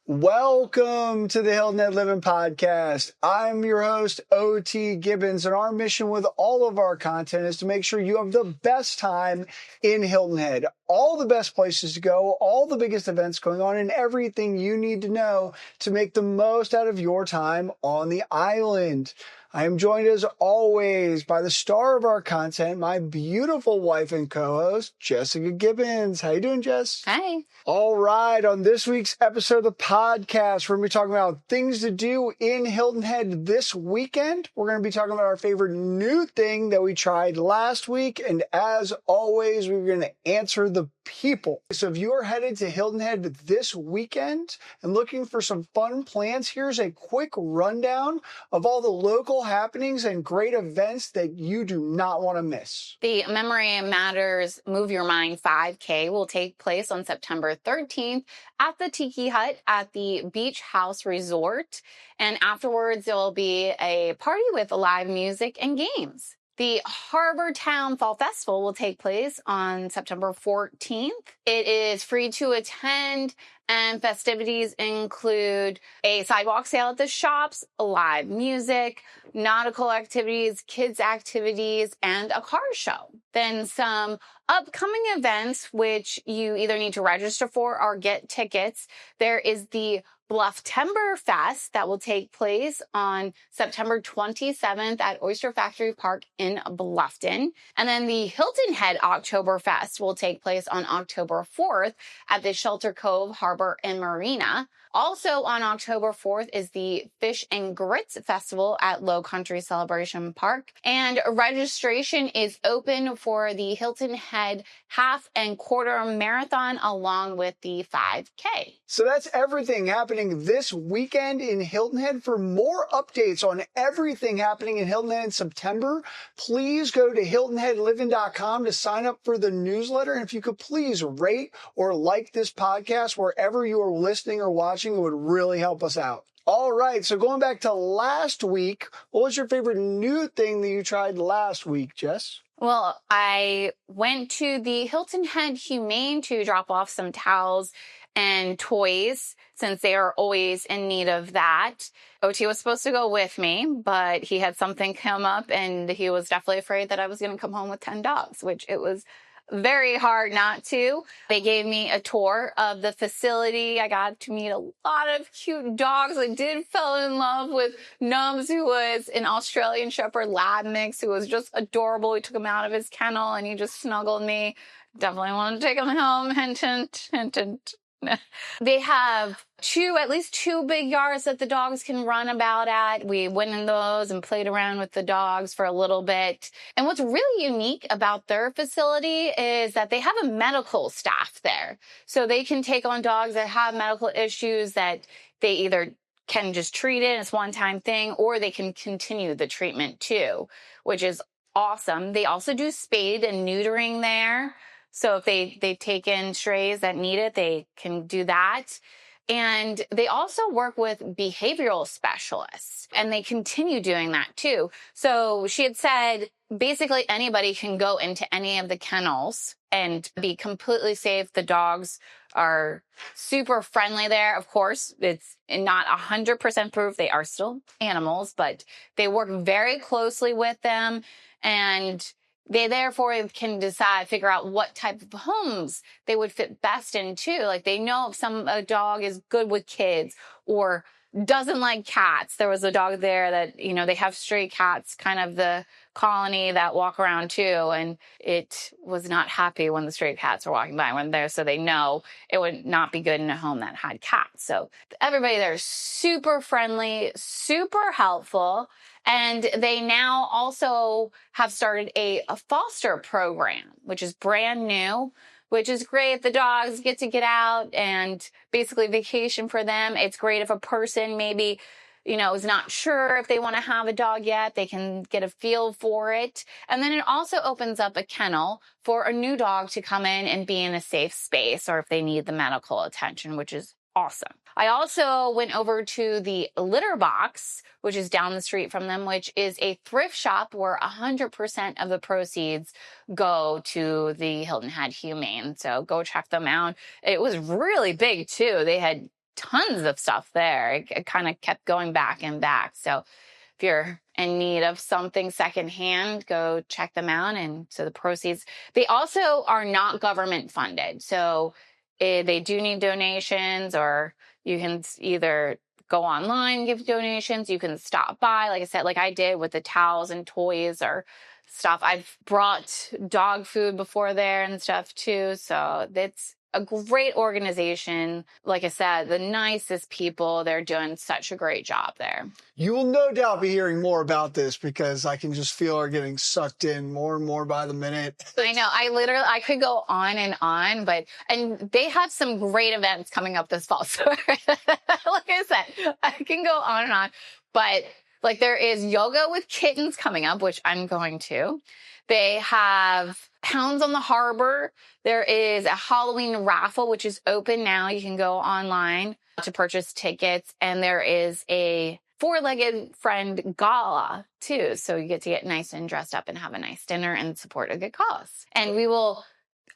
Welcome to the Hilton Head Living Podcast. I'm your host, O.T. Gibbons, and our mission with all of our content is to make sure you have the best time in Hilton Head. All the best places to go, all the biggest events going on, and everything you need to know to make the most out of your time on the island. I am joined as always by the star of our content, my beautiful wife and co-host, Jessica Gibbons. How you doing, Jess? Hi. All right, on this week's episode of the podcast, we're going to be talking about things to do in Hilton Head this weekend. We're going to be talking about our favorite new thing that we tried last week. And as always, we're going to answer the people. So if you are headed to Hilton Head this weekend and looking for some fun plans, here's a quick rundown of all the local happenings and great events that you do not want to miss. The Memory Matters Move Your Mind 5K will take place on September 13th at the Tiki Hut at the Beach House Resort. And afterwards, there will be a party with live music and games. The Harbor Town Fall Festival will take place on September 14th. It is free to attend, and festivities include a sidewalk sale at the shops, live music, nautical activities, kids activities, and a car show. Then some upcoming events, which you either need to register for or get tickets. There is the Blufftember Fest that will take place on September 27th at Oyster Factory Park in Bluffton. And then the Hilton Head Oktoberfest will take place on October 4th at the Shelter Cove Harbor and Marina. Also on October 4th is the Fish and Grits Festival at Low Country Celebration Park. And registration is open for the Hilton Head Half and Quarter Marathon along with the 5K. So that's everything happening this weekend in Hilton Head. For more updates on everything happening in Hilton Head in September, please go to HiltonHeadLiving.com to sign up for the newsletter. And if you could please rate or like this podcast wherever you are listening or watching, it would really help us out. All right, so going back to last week, what was your favorite new thing that you tried last week, Jess? Well, I went to the Hilton Head Humane to drop off some towels and toys since they are always in need of that. OT was supposed to go with me, but he had something come up and he was definitely afraid that I was going to come home with 10 dogs, which it was very hard not to. They gave me a tour of the facility. I got to meet a lot of cute dogs. I did fall in love with Nubs, who was an Australian Shepherd Lab mix, who was just adorable. We took him out of his kennel and he just snuggled me. Definitely wanted to take him home. Hint, hint, hint, hint. They have at least two big yards that the dogs can run about at. We went in those and played around with the dogs for a little bit. And what's really unique about their facility is that they have a medical staff there. So they can take on dogs that have medical issues that they either can just treat it as one-time thing, or they can continue the treatment too, which is awesome. They also do spayed and neutering there. So if they take in strays that need it, they can do that. And they also work with behavioral specialists, and they continue doing that too. So she had said, basically anybody can go into any of the kennels and be completely safe. The dogs are super friendly there. Of course, it's not 100% proof. They are still animals, but they work very closely with them, and they therefore can figure out what type of homes they would fit best into. Like they know if a dog is good with kids or doesn't like cats. There was a dog there that, they have stray cats, kind of the colony that walk around too. And it was not happy when the stray cats were walking by when there. So they know it would not be good in a home that had cats. So everybody there is super friendly, super helpful. And they now also have started a foster program, which is brand new, which is great. The dogs get to get out and basically vacation for them. It's great if a person maybe, is not sure if they want to have a dog yet. They can get a feel for it. And then it also opens up a kennel for a new dog to come in and be in a safe space, or if they need the medical attention, which is awesome. I also went over to the Litter Box, which is down the street from them, which is a thrift shop where 100% of the proceeds go to the Hilton Head Humane. So go check them out. It was really big too. They had tons of stuff there. It kind of kept going back and back. So if you're in need of something secondhand, go check them out. And so the proceeds, they also are not government funded. So they do need donations, or you can either go online, give donations. You can stop by, like I said, like I did with the towels and toys or stuff. I've brought dog food before there and stuff too. So it's a great organization. Like I said, the nicest people. They're doing such a great job there. You will no doubt be hearing more about this because I can just feel her getting sucked in more and more by the minute. I know. I could go on and on, and they have some great events coming up this fall. So like I said, I can go on and on, but like there is yoga with kittens coming up, which I'm going to. They have Pounds on the Harbor. There is a Halloween raffle, which is open now. You can go online to purchase tickets. And there is a four-legged friend gala too. So you get to get nice and dressed up and have a nice dinner and support a good cause. And we will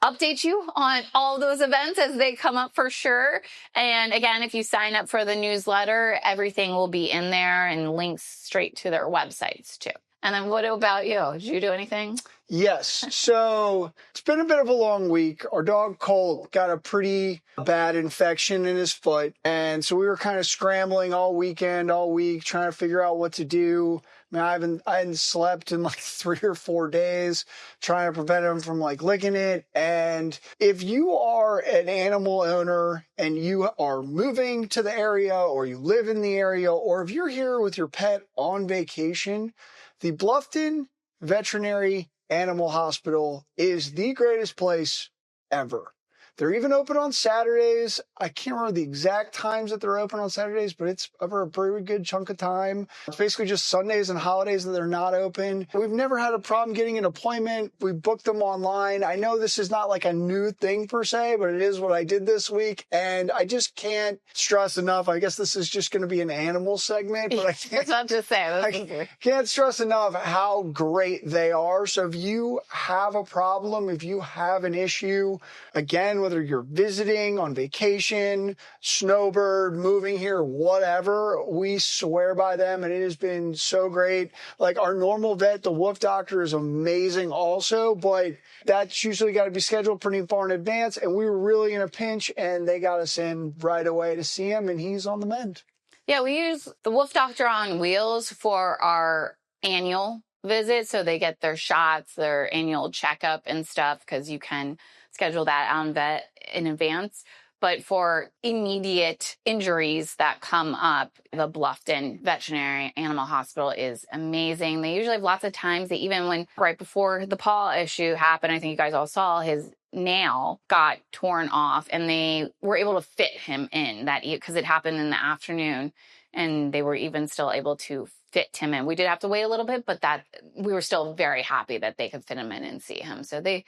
update you on all those events as they come up for sure. And again, if you sign up for the newsletter, everything will be in there and links straight to their websites too. And then what about you? Did you do anything? Yes. So it's been a bit of a long week. Our dog Colt got a pretty bad infection in his foot. And so we were kind of scrambling all week, trying to figure out what to do. I mean, I hadn't slept in like 3 or 4 days, trying to prevent him from like licking it. And if you are an animal owner and you are moving to the area, or you live in the area, or if you're here with your pet on vacation, the Bluffton Veterinary Animal Hospital is the greatest place ever. They're even open on Saturdays. I can't remember the exact times that they're open on Saturdays, but it's over a pretty good chunk of time. It's basically just Sundays and holidays that they're not open. We've never had a problem getting an appointment. We booked them online. I know this is not like a new thing per se, but it is what I did this week. And I just can't stress enough. I guess this is just going to be an animal segment, but I can't. That's not to say. Can't stress enough how great they are. So if you have a problem, if you have an issue, again, whether you're visiting, on vacation, snowbird, moving here, whatever, we swear by them, and it has been so great. Like our normal vet, the wolf doctor, is amazing also, but that's usually got to be scheduled pretty far in advance, and we were really in a pinch, and they got us in right away to see him, and he's on the mend. Yeah, we use the Wolf Doctor on Wheels for our annual visit, so they get their shots, their annual checkup and stuff, because you can schedule that on vet in advance. But for immediate injuries that come up, the Bluffton Veterinary Animal Hospital is amazing. They usually have lots of times that even when right before the paw issue happened, I think you guys all saw his nail got torn off, and they were able to fit him in that because it happened in the afternoon, and they were even still able to fit him in. We did have to wait a little bit, but that we were still very happy that they could fit him in and see him. So they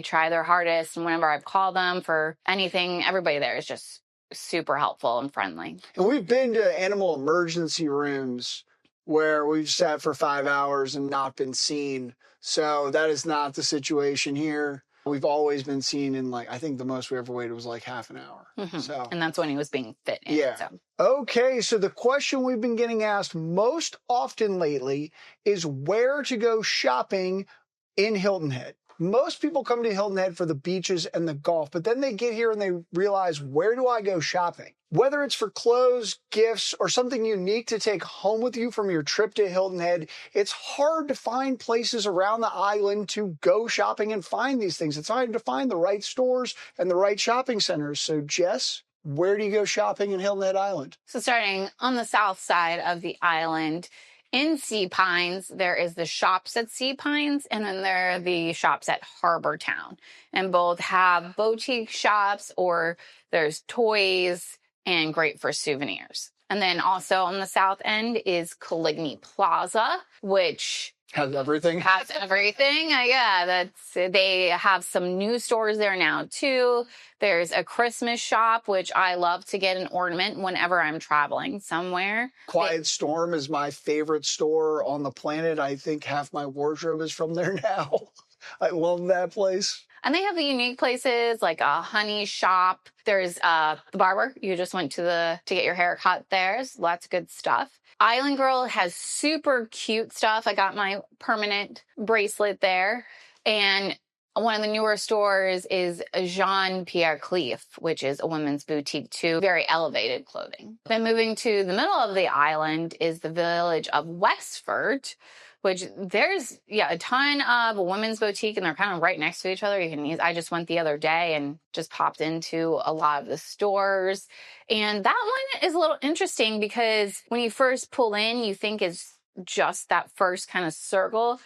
try their hardest, and whenever I've called them for anything, everybody there is just super helpful and friendly. And we've been to animal emergency rooms where we've sat for 5 hours and not been seen. So that is not the situation here. We've always been seen in I think the most we ever waited was like half an hour. Mm-hmm. So, and that's when he was being fit in. Yeah. So. Okay, so the question we've been getting asked most often lately is where to go shopping in Hilton Head. Most people come to Hilton Head for the beaches and the golf, but then they get here and they realize, where do I go shopping? Whether it's for clothes, gifts, or something unique to take home with you from your trip to Hilton Head, it's hard to find places around the island to go shopping and find these things. It's hard to find the right stores and the right shopping centers. So, Jess, where do you go shopping in Hilton Head Island? So starting on the south side of the island, in Sea Pines, there is the shops at Sea Pines, and then there are the shops at Harbor Town. And both have boutique shops, or there's toys, and great for souvenirs. And then also on the south end is Coligny Plaza, which has everything. Has everything. Yeah, they have some new stores there now too. There's a Christmas shop, which I love to get an ornament whenever I'm traveling somewhere. Quiet Storm is my favorite store on the planet. I think half my wardrobe is from there now. I love that place. And they have the unique places like a honey shop. There's the barber. You just went to get your hair cut there. There's lots of good stuff. Island Girl has super cute stuff. I got my permanent bracelet there. And one of the newer stores is Jean Pierre Cleef, which is a women's boutique too. Very elevated clothing. Then moving to the middle of the island is the village of Westford, which there's a ton of a women's boutique, and they're kind of right next to each other. I just went the other day and just popped into a lot of the stores. And that one is a little interesting because when you first pull in, you think it's just that first kind of circle.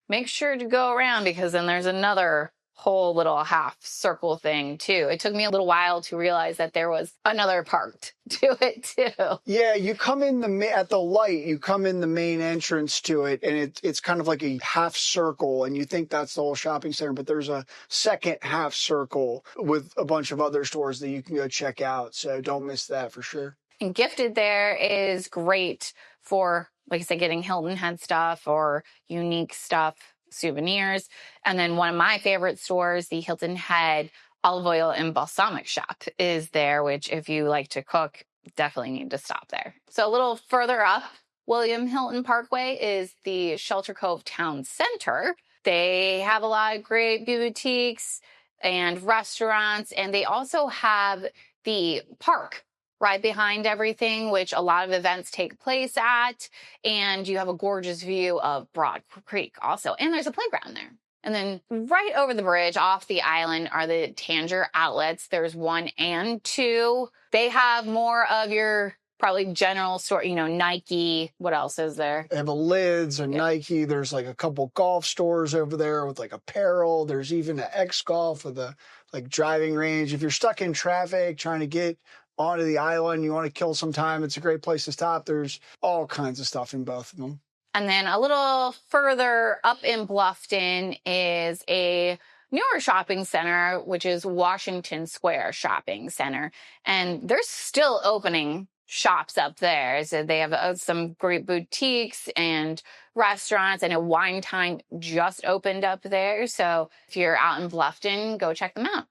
Make sure to go around because then there's another whole little half circle thing too. It took me a little while to realize that there was another part to it too. Yeah, you come in at the light, you come in the main entrance to it, and it's kind of like a half circle, and you think that's the whole shopping center, but there's a second half circle with a bunch of other stores that you can go check out. So don't miss that for sure. And Gifted there is great for, like I said, getting Hilton Head stuff or unique stuff, souvenirs. And then one of my favorite stores, the Hilton Head Olive Oil and Balsamic Shop, is there, which if you like to cook, definitely need to stop there. So a little further up, William Hilton Parkway is the Shelter Cove Town Center. They have a lot of great boutiques and restaurants, and they also have the park right behind everything, which a lot of events take place at. And you have a gorgeous view of Broad Creek also. And there's a playground there. And then right over the bridge off the island are the Tanger outlets. There's 1 and 2. They have more of your probably general store, Nike. What else is there? They have a Lids, a Nike. There's like a couple golf stores over there with like apparel. There's even an X Golf with a driving range. If you're stuck in traffic trying to get onto the island, you want to kill some time, it's a great place to stop. There's all kinds of stuff in both of them. And then a little further up in Bluffton is a newer shopping center, which is Washington Square Shopping Center. And they're still opening shops up there. So they have some great boutiques and restaurants, and a Wine Time just opened up there. So if you're out in Bluffton, go check them out.